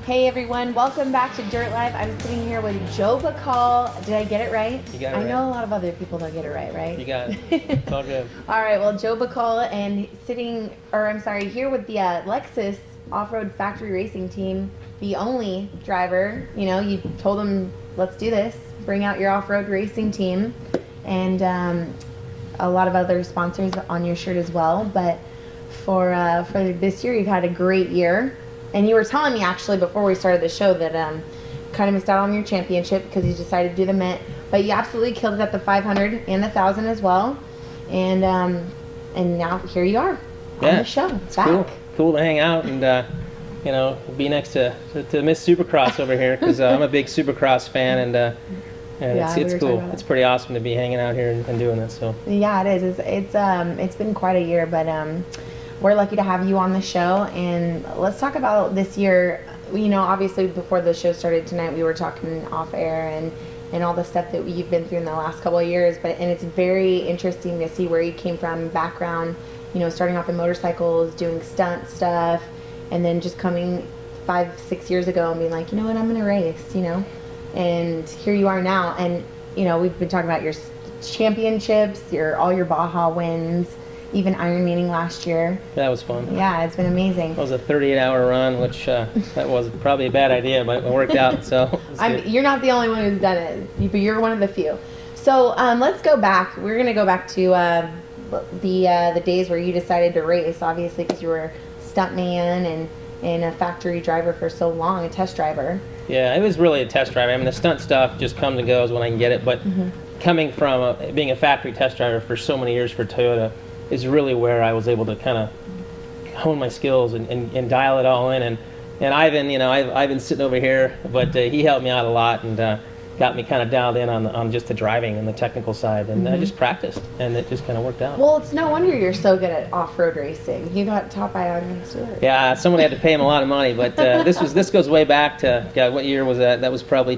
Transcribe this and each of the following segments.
Hey everyone, welcome back to Dirt Life. I'm sitting here with Joe Bacal. Did I get it right? You got it right. I know a lot of other people don't get it right? You got it. It's all good. All right, well, Joe Bacal and here with the Lexus off-road factory racing team, the only driver. You know, you told them, let's do this. Bring out your off-road racing team, and a lot of other sponsors on your shirt as well. But for this year, you've had a great year. And you were telling me actually before we started the show that kind of missed out on your championship because you decided to do the Mint, but you absolutely killed it at the 500 and the 1,000 as well. And now here you are on the show. It's back. Cool to hang out and you know, be next to Miss Supercross over here because I'm a big Supercross fan and it's cool. It's pretty awesome to be hanging out here and doing this. So yeah, it is. It's been quite a year, but we're lucky to have you on the show. And let's talk about this year. You know, obviously before the show started tonight, we were talking off air and all the stuff that you've been through in the last couple of years. And it's very interesting to see where you came from, background. You know, starting off in motorcycles, doing stunt stuff, and then just coming 5-6 years ago and being like, you know what, I'm gonna race. You know, and here you are now. And you know, we've been talking about your championships, all your Baja wins. Even Ironmaning last year. That was fun. Yeah, it's been amazing. It was a 38-hour run, which that was probably a bad idea, but it worked out. So you're not the only one who's done it, but you're one of the few. So let's go back. We're gonna go back to the days where you decided to race, obviously, because you were a stuntman and a factory driver for so long, a test driver. Yeah, it was really a test driver. I mean, the stunt stuff just comes and goes when I can get it, but coming from being a factory test driver for so many years for Toyota is really where I was able to kind of hone my skills and dial it all in. And Ivan, you know, Ivan's sitting over here, but he helped me out a lot and got me kind of dialed in on just the driving and the technical side. And I just practiced, and it just kind of worked out. Well, it's no wonder you're so good at off-road racing. You got taught by Ivan Stewart. Yeah, someone had to pay him a lot of money, but this goes way back to, God, what year was that? That was probably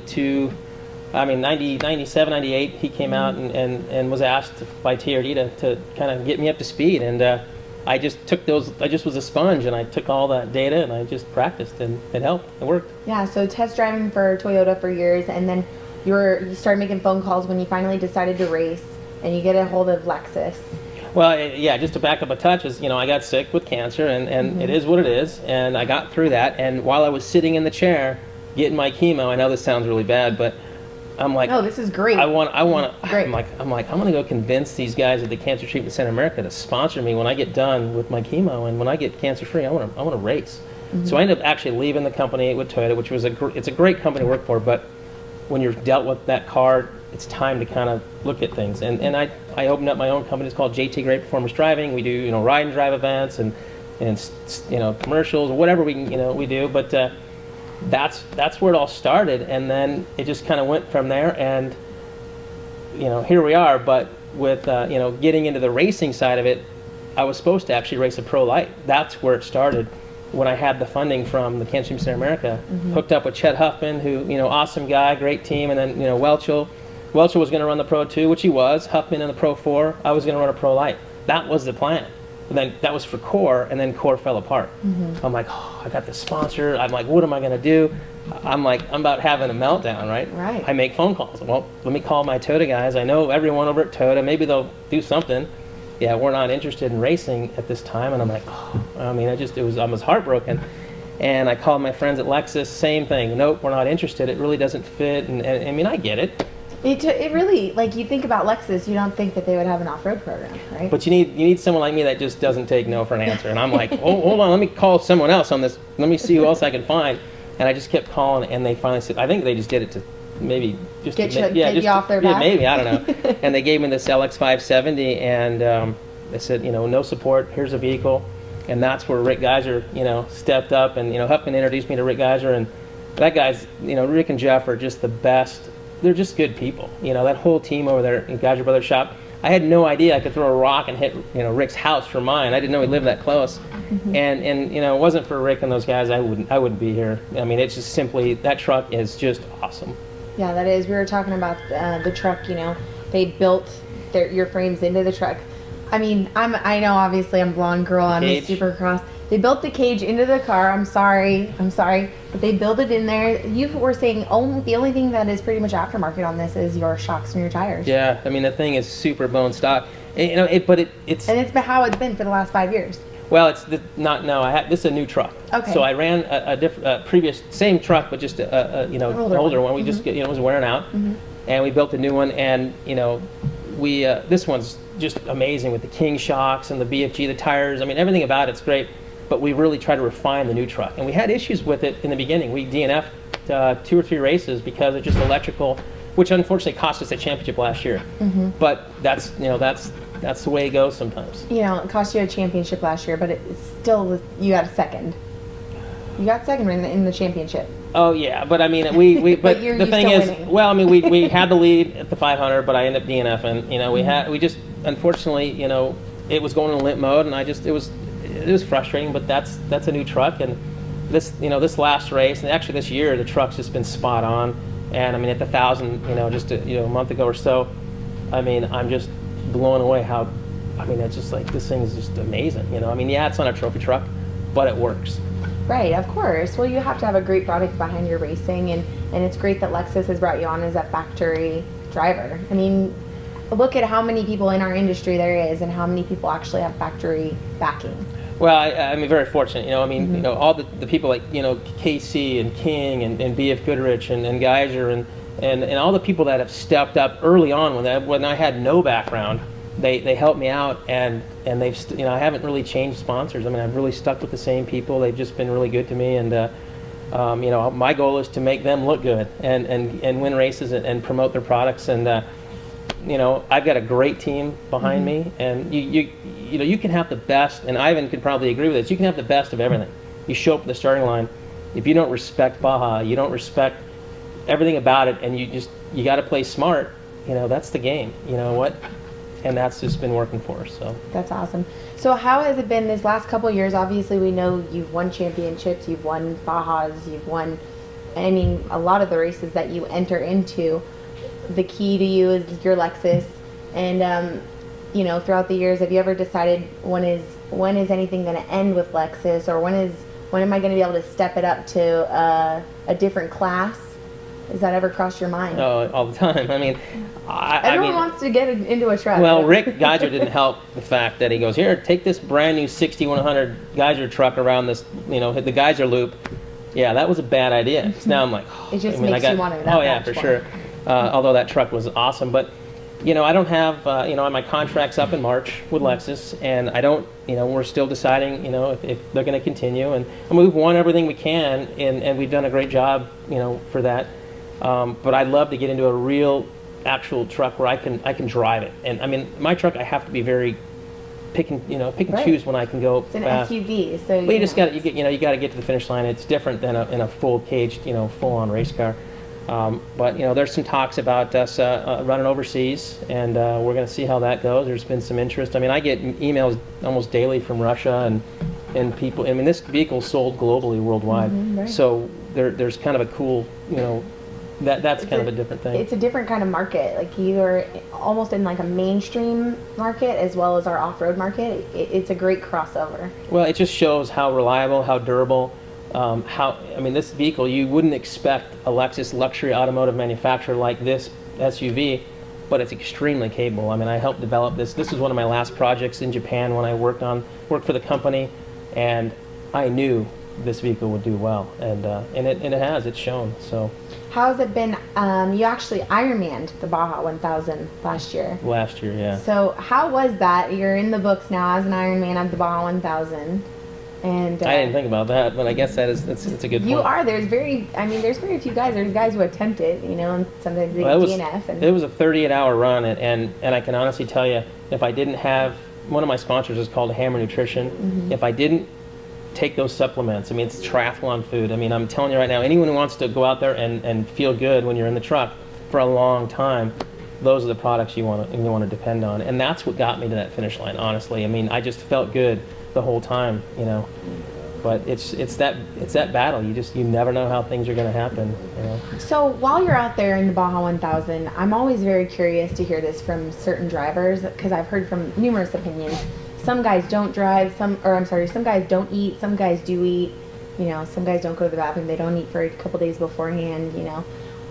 97, 98, he came out and was asked by TRD to kind of get me up to speed. And I just took those, I just was a sponge, and I took all that data and I just practiced, and it helped. It worked. Yeah, so test driving for Toyota for years, and then you started making phone calls when you finally decided to race, and you get a hold of Lexus. Well, yeah, just to back up a touch, is, you know, I got sick with cancer, and it is what it is, and I got through that. And while I was sitting in the chair getting my chemo, I know this sounds really bad, but I'm like, no, this is great. I'm gonna go convince these guys at the Cancer Treatment Center America to sponsor me when I get done with my chemo, and when I get cancer free, I want to race. So I ended up actually leaving the company with Toyota, which was it's a great company to work for, but when you're dealt with that card, it's time to kind of look at things. And I opened up my own company. It's called JT Great Performance Driving. We do, you know, ride and drive events and you know, commercials or whatever we do, but that's where it all started, and then it just kind of went from there. And you know, here we are. But with you know, getting into the racing side of it, I was supposed to actually race a pro light. That's where it started when I had the funding from the Cancer Treatment Center America. Hooked up with Chet Huffman, who, you know, awesome guy, great team, and then, you know, Welchel was going to run the Pro 2, which he was. Huffman in the Pro 4. I was going to run a Pro light. That was the plan. And then that was for Core, and then Core fell apart. I'm like, oh, I got this sponsor. I'm like, what am I going to do? I'm about having a meltdown, right? Right. I make phone calls. Well, let me call my Toyota guys. I know everyone over at Toyota. Maybe they'll do something. Yeah, we're not interested in racing at this time. And I'm like, oh, I mean, I was heartbroken. And I called my friends at Lexus, same thing. Nope, we're not interested. It really doesn't fit. And I mean, I get it. It really, like, you think about Lexus, you don't think that they would have an off-road program, right? But you need someone like me that just doesn't take no for an answer. And I'm like, oh, hold on, let me call someone else on this. Let me see who else I can find. And I just kept calling, and they finally said, I think they just did it to maybe just get you off their back. Yeah, maybe, I don't know. And they gave me this LX 570, and they said, you know, no support. Here's a vehicle. And that's where Rick Geiser, you know, stepped up, and, you know, Huffman introduced me to Rick Geiser, and that guy's, you know, Rick and Jeff are just the best. They're just good people. You know, that whole team over there in Geiser Brothers shop, I had no idea I could throw a rock and hit, you know, Rick's house for mine. I didn't know he lived that close. And you know, it wasn't for Rick and those guys, I wouldn't be here. I mean, it's just simply, that truck is just awesome. Yeah, that is. We were talking about the truck, you know, they built your frames into the truck. I mean, I know obviously I'm blonde girl on the Supercross. They built the cage into the car. I'm sorry, but they built it in there. You were saying the only thing that is pretty much aftermarket on this is your shocks and your tires. Yeah, I mean the thing is super bone stock. You know, it's and it's been how it's been for the last 5 years. Well, it's not no. This is a new truck. Okay. So I ran a different previous same truck, but just you know, an older one. We just it was wearing out, and we built a new one. And you know, we this one's just amazing with the King shocks and the BFG, the tires. I mean, everything about it's great. But we really try to refine the new truck, and we had issues with it in the beginning. We DNF'd 2 or 3 races because of just electrical, which unfortunately cost us a championship last year. But that's the way it goes sometimes. You know, it cost you a championship last year, but it's still, you got second. You got second in the championship. Oh yeah, but I mean, we but the thing is, winning. Well, I mean, we had the lead at the 500, but I ended up DNFing. You know, we just unfortunately, you know, it was going in limp mode, and it was frustrating. But that's a new truck, and this last race, and actually this year, the truck's just been spot on. And I mean, at the 1,000, you know, just a month ago or so, I mean, I'm just blown away how, I mean, it's just like, this thing is just amazing, you know. I mean, yeah, it's not a trophy truck, but it works. Right, of course. Well, you have to have a great product behind your racing, and it's great that Lexus has brought you on as a factory driver. I mean, look at how many people in our industry there is, and how many people actually have factory backing. Well, I mean, very fortunate, you know. I mean, you know, all the people like, you know, KC and King and BF Goodrich and Geyser and all the people that have stepped up early on when I had no background, they helped me out, and they've you know, I haven't really changed sponsors. I mean, I've really stuck with the same people. They've just been really good to me, and you know, my goal is to make them look good and win races and promote their products. And you know, I've got a great team behind me, and you know, you can have the best, and Ivan could probably agree with this. You can have the best of everything. You show up at the starting line, if you don't respect Baja, you don't respect everything about it, and you got to play smart. You know, that's the game. You know what? And that's just been working for us. So that's awesome. So how has it been this last couple of years? Obviously, we know you've won championships, you've won Bajas, you've won, I mean, a lot of the races that you enter into. The key to you is your Lexus, and you know, throughout the years, have you ever decided when is anything going to end with Lexus, or when am I going to be able to step it up to a different class? Has that ever crossed your mind? Oh, all the time. I mean, everyone wants to get into a truck. Well, Rick Geyser didn't help the fact that he goes, here, take this brand new 6100 Geyser truck around this, you know, hit the Geyser loop. Yeah, that was a bad idea. So now I'm like, oh, it just makes you want to. Oh yeah, for sure. Although that truck was awesome, but you know, I don't have, you know, my contract's up in March with Lexus, and I don't, you know, we're still deciding, you know, if they're going to continue, and we've won everything we can, and we've done a great job, you know, for that. But I'd love to get into a real, actual truck where I can drive it, and I mean, my truck, I have to be very pick and choose when I can go. It's an fast. SUV, so you just got to, you got to get to the finish line. It's different than in a full caged, you know, full-on race car. But you know, there's some talks about us running overseas, and we're going to see how that goes. There's been some interest. I mean, I get emails almost daily from Russia and people. I mean, this vehicle sold globally, worldwide. Right. So there's kind of a cool, you know, that's kind of a different thing. It's a different kind of market. Like, you're almost in like a mainstream market as well as our off-road market. It's a great crossover. Well, it just shows how reliable, how durable. I mean, this vehicle, you wouldn't expect a Lexus luxury automotive manufacturer like this SUV, but it's extremely capable. I mean, I helped develop this. This was one of my last projects in Japan when I worked for the company, and I knew this vehicle would do well, and it has. It's shown. So. How has it been? You actually Ironmanned the Baja 1000 last year. Last year, yeah. So how was that? You're in the books now as an Ironman of the Baja 1000. And, I didn't think about that, but I guess it's a good point. You are. There's very few guys. There's guys who attempt it, you know, and sometimes they DNF. It was a 38-hour run, and I can honestly tell you, if I didn't have, one of my sponsors is called Hammer Nutrition. Mm-hmm. If I didn't take those supplements, I mean, it's triathlon food. I mean, I'm telling you right now, anyone who wants to go out there and feel good when you're in the truck for a long time, those are the products you want to depend on, and that's what got me to that finish line. Honestly, I mean, I just felt good the whole time, you know. But it's that battle. You never know how things are going to happen, you know. So while you're out there in the Baja 1000, I'm always very curious to hear this from certain drivers, because I've heard from numerous opinions. some guys don't drive, some guys don't eat, some guys do eat. You know, some guys don't go to the bathroom, they don't eat for a couple days beforehand. You know,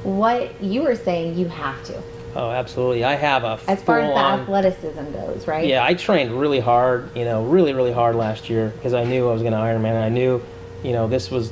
what you were saying, you have to. Oh, absolutely. I have a as far as the athleticism goes, right? Yeah, I trained really hard, you know, really hard last year because I knew I was going to Ironman, and I knew, you know, this was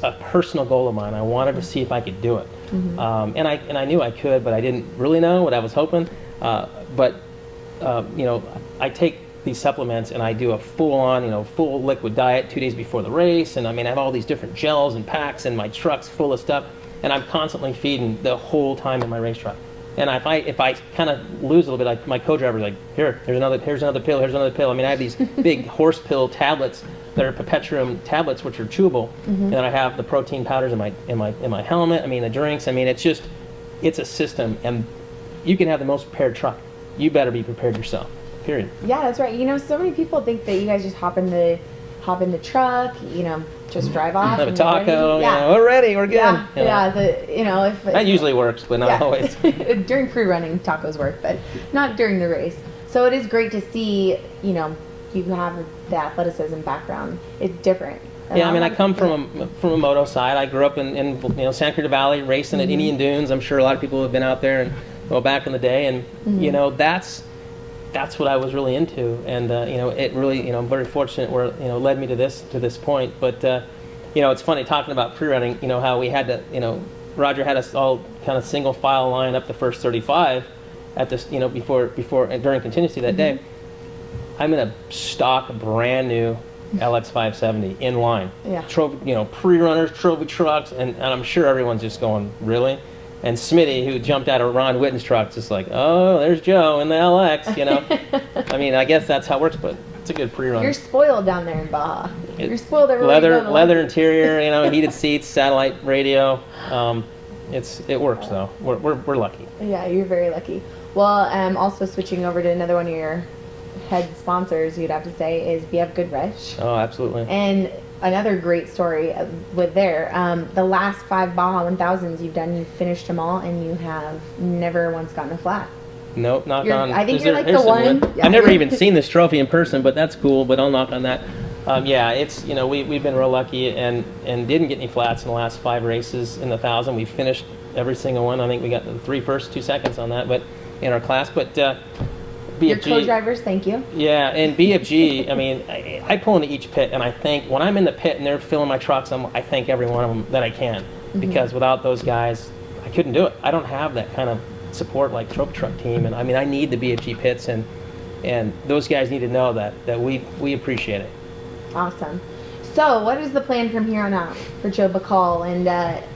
a personal goal of mine. I wanted to see if I could do it, and I knew I could, but I didn't really know what I was hoping. You know, I take these supplements and I do a full-on, you know, full liquid diet 2 days before the race, and I mean I have all these different gels and packs, and my truck's full of stuff, and I'm constantly feeding the whole time in my race truck. And if I kind of lose a little bit, like my co-driver's like, here's another pill. I mean, I have these big horse pill tablets that are Perpetuum tablets, which are chewable, and then I have the protein powders in my helmet. I mean, the drinks. I mean, it's a system, and you can have the most prepared truck. You better be prepared yourself. Period. Yeah, that's right. You know, so many people think that you guys just hop in the truck, you know, just drive off. Have a taco, you know, we're ready, we're good. Yeah, you know. you know, if that usually works, but not always. During pre-running, tacos work, but not during the race. So it is great to see, you know, you have the athleticism background. It's different. Yeah, I mean, I come from a moto side. I grew up in you know, Santa Cruz Valley, racing at Indian Dunes. I'm sure a lot of people have been out there and well back in the day, and you know, that's what I was really into, and you know, it really, you know, I'm very fortunate where, you know, led me to this point. But you know, it's funny talking about pre-running. You know, how we had to, you know, Roger had us all kind of single file line up the first 35 at this, you know, before and during contingency that day. I'm in a stock brand new LX 570 in line. Yeah. Trophy, you know, pre-runners, trophy trucks, and I'm sure everyone's just going, really? And Smitty, who jumped out of Ron Witten's truck, just like, oh, there's Joe in the LX, you know. I mean, I guess that's how it works, but it's a good pre-run. You're spoiled down there in Baja. You're spoiled everywhere. Leather interior, you know, heated seats, satellite radio. It works though. We're lucky. Yeah, you're very lucky. Well, also switching over to another one of your head sponsors, you'd have to say, is BF Goodrich. Oh, absolutely. And another great story with the last 5 Baja 1000s you've done, you've finished them all, and you have never once gotten a flat. Nope, knock on. I think you're like the one. Yeah, I've never even seen this trophy in person, but that's cool. But I'll knock on that. Yeah, it's, you know, we've been real lucky and didn't get any flats in the last 5 races in the 1000. We finished every single one. I think we got the 3 first, 2 seconds on that, but in our class. But BFG, your co-drivers, thank you. Yeah, and BFG, I mean, I pull into each pit, and I think when I'm in the pit and they're filling my trucks, I thank every one of them that I can, because without those guys, I couldn't do it. I don't have that kind of support like trophy truck team, and I mean, I need the BFG pits, and those guys need to know that we appreciate it. Awesome. So, what is the plan from here on out for Joe Bacal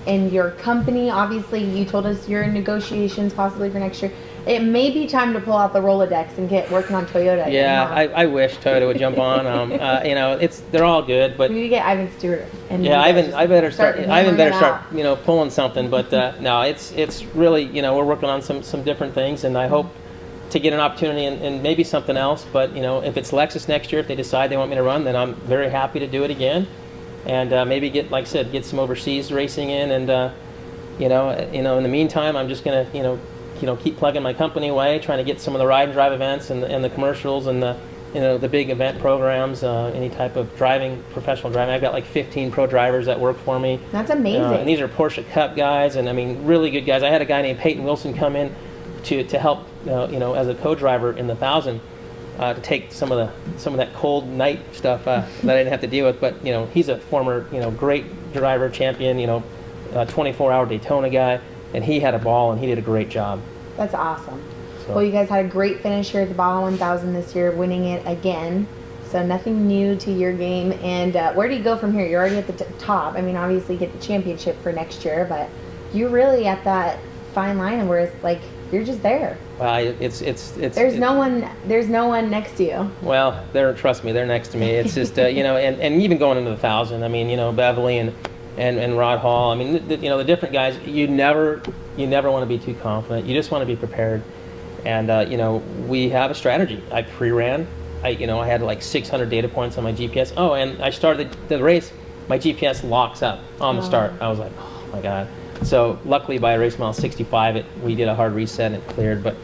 and your company? Obviously, you told us you're in negotiations possibly for next year. It may be time to pull out the Rolodex and get working on Toyota. Yeah, I wish Toyota would jump on. You know, they're all good, but we need to get Ivan Stewart. And yeah, I better start, you know, pulling something. But no, it's really, you know, we're working on some different things, and I hope to get an opportunity and maybe something else. But you know, if it's Lexus next year, if they decide they want me to run, then I'm very happy to do it again, and maybe get, like I said, get some overseas racing in, and you know, in the meantime, I'm just gonna, you know, keep plugging my company away, trying to get some of the ride and drive events and the commercials and the, you know, the big event programs, any type of professional driving. I've got like 15 pro drivers that work for me. That's amazing. And these are Porsche Cup guys, and I mean, really good guys. I had a guy named Peyton Wilson come in to help, you know, as a co-driver in the 1000, to take some of that cold night stuff that I didn't have to deal with. But you know, he's a former, you know, great driver, champion, you know, 24-hour Daytona guy, and he had a ball and he did a great job. That's awesome. So. Well, you guys had a great finish here at the Baja 1000 this year, winning it again. So nothing new to your game. And where do you go from here? You're already at the top. I mean, obviously you get the championship for next year, but you're really at that fine line where it's like you're just there. Well, there's no one next to you. Well, trust me, they're next to me. It's just you know, and even going into the 1000. I mean, you know, Beverly and Rod Hall. I mean, you know, the different guys. You never want to be too confident. You just want to be prepared. And you know, we have a strategy. I pre-ran. I had like 600 data points on my GPS. Oh, and I started the race. My GPS locks up on the start. I was like, oh my god. So luckily, by race mile 65, we did a hard reset and it cleared. But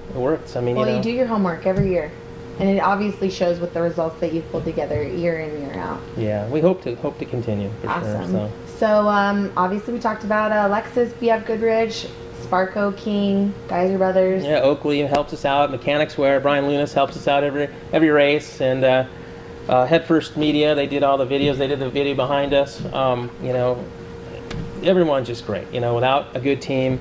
it works. I mean, well, you know. You do your homework every year. And it obviously shows with the results that you've pulled together year in, year out. Yeah, we hope to continue for Awesome. sure. So obviously we talked about Lexus, BF Goodrich, Sparco King, Geyser Brothers. Yeah, Oakley helps us out. Mechanics Wear, Brian Lunas helps us out every race, and Head First Media, they did all the videos. They did the video behind us. You know, everyone's just great. You know, without a good team,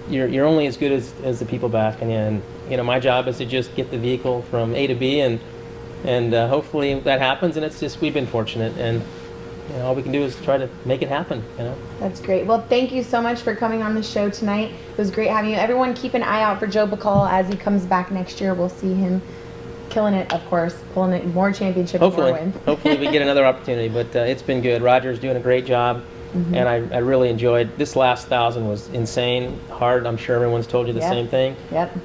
you're only as good as the people backing you. And you know, my job is to just get the vehicle from A to B, and hopefully that happens. And it's just, we've been fortunate, and you know, all we can do is try to make it happen, you know. That's great. Well, thank you so much for coming on the show tonight. It was great having you. Everyone keep an eye out for Joe Bacal as he comes back next year. We'll see him killing it, of course, pulling it more championships, more wins. Hopefully we get another opportunity, but it's been good. Roger's doing a great job, and I really enjoyed this last 1,000 was insane, hard. I'm sure everyone's told you the same thing. Yep.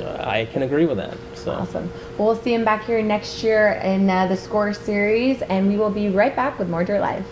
I can agree with that. So. Awesome. Well, we'll see him back here next year in the Score Series, and we will be right back with more Dirt Live.